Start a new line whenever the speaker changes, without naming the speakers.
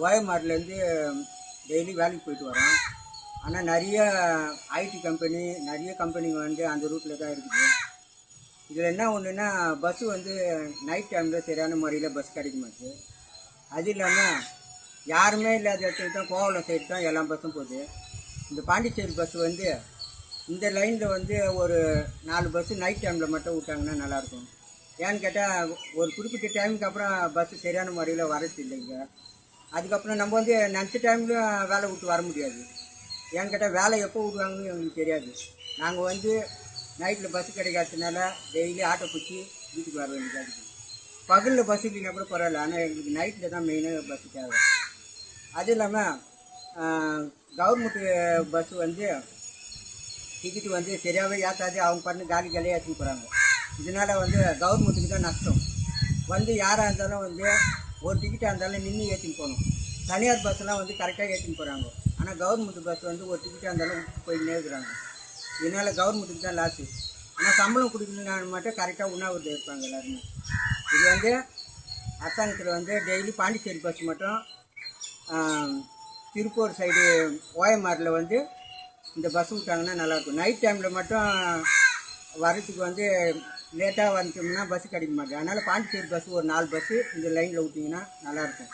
ஓஎம்ஆர்லேருந்து daily வேலைக்கு போயிட்டு வரோம். ஆனால் நிறைய ஐடி கம்பெனி நிறைய கம்பெனிங்க வந்து அந்த ரூட்டில் தான் இருக்குது. இதில் என்ன ஒன்றுன்னா பஸ்ஸு வந்து நைட் டைமில் சரியான முறையில் பஸ் கிடைக்க மாட்டுது. அது இல்லாமல் யாருமே இல்லாத இடத்துல தான் கோவளம் சைடு தான் எல்லா பஸ்ஸும் போகுது. இந்த பாண்டிச்சேரி பஸ்ஸு வந்து இந்த லைனில் வந்து ஒரு 4 பஸ்ஸு நைட் டைமில் மட்டும் விட்டாங்கன்னா நல்லாயிருக்கும். ஏன்னு கேட்டால் ஒரு குறிப்பிட்ட டைமுக்கு அப்புறம் பஸ்ஸு சரியான முறையில் வரது இல்லைங்க. அதுக்கப்புறம் நம்ம வந்து நினச்ச டைம்லையும் வேலை விட்டு வர முடியாது. ஏன்னு கேட்டால் வேலை எப்போ விடுவாங்கன்னு எங்களுக்கு தெரியாது. நாங்கள் வந்து நைட்டில் பஸ்ஸு கிடைக்காததுனால டெய்லி ஆட்டோ பிடிச்சி வீட்டுக்கு வர வேண்டியதாக இருக்குது. பகலில் பஸ் இல்லைன்னா கூட பரவாயில்ல, ஆனால் எங்களுக்கு நைட்டில் தான் மெயினாக பஸ்ஸு தேவை. அது இல்லாமல் கவர்மெண்ட்டு பஸ்ஸு வந்து டிக்கெட்டு வந்து சரியாகவே ஏற்றாது. அவங்க பண்ணி காலி காலியாக ஏற்றின்னு போகிறாங்க. இதனால் வந்து கவர்மெண்ட்டுக்கு தான் நஷ்டம். வந்து யாராக இருந்தாலும் வந்து ஒரு டிக்கெட்டாக இருந்தாலும் நின்று ஏற்றின்னு போகணும். தனியார் பஸ்ஸெல்லாம் வந்து கரெக்டாக ஏற்றின்னு போகிறாங்க. ஆனால் கவர்மெண்ட் பஸ் வந்து ஒரு டிக்கெட்டாக இருந்தாலும் போய் நேர்கிறாங்க. இதனால் கவர்மெண்ட்டுக்கு தான் லாஸு. ஆனால் சம்பளம் கொடுக்கணுன்னு மட்டும் கரெக்டாக உண்ணாவிரதம் இருப்பாங்க எல்லாருமே. இது வந்து அரசாங்கத்தில் வந்து டெய்லி பாண்டிச்சேரி பஸ் மட்டும் திருப்பூர் சைடு ஓஎம்ஆரில் வந்து இந்த பஸ் விட்டாங்கன்னா நல்லாயிருக்கும். நைட் டைமில் மட்டும் வரத்துக்கு வந்து லேட்டாக வந்துட்டோம்னா பஸ்ஸு கிடைக்க மாட்டேங்குது. அதனால் பாண்டிச்சேரி பஸ்ஸு ஒரு 4 பஸ்ஸு இந்த லைனில் விட்டிங்கன்னா நல்லாயிருக்கும்.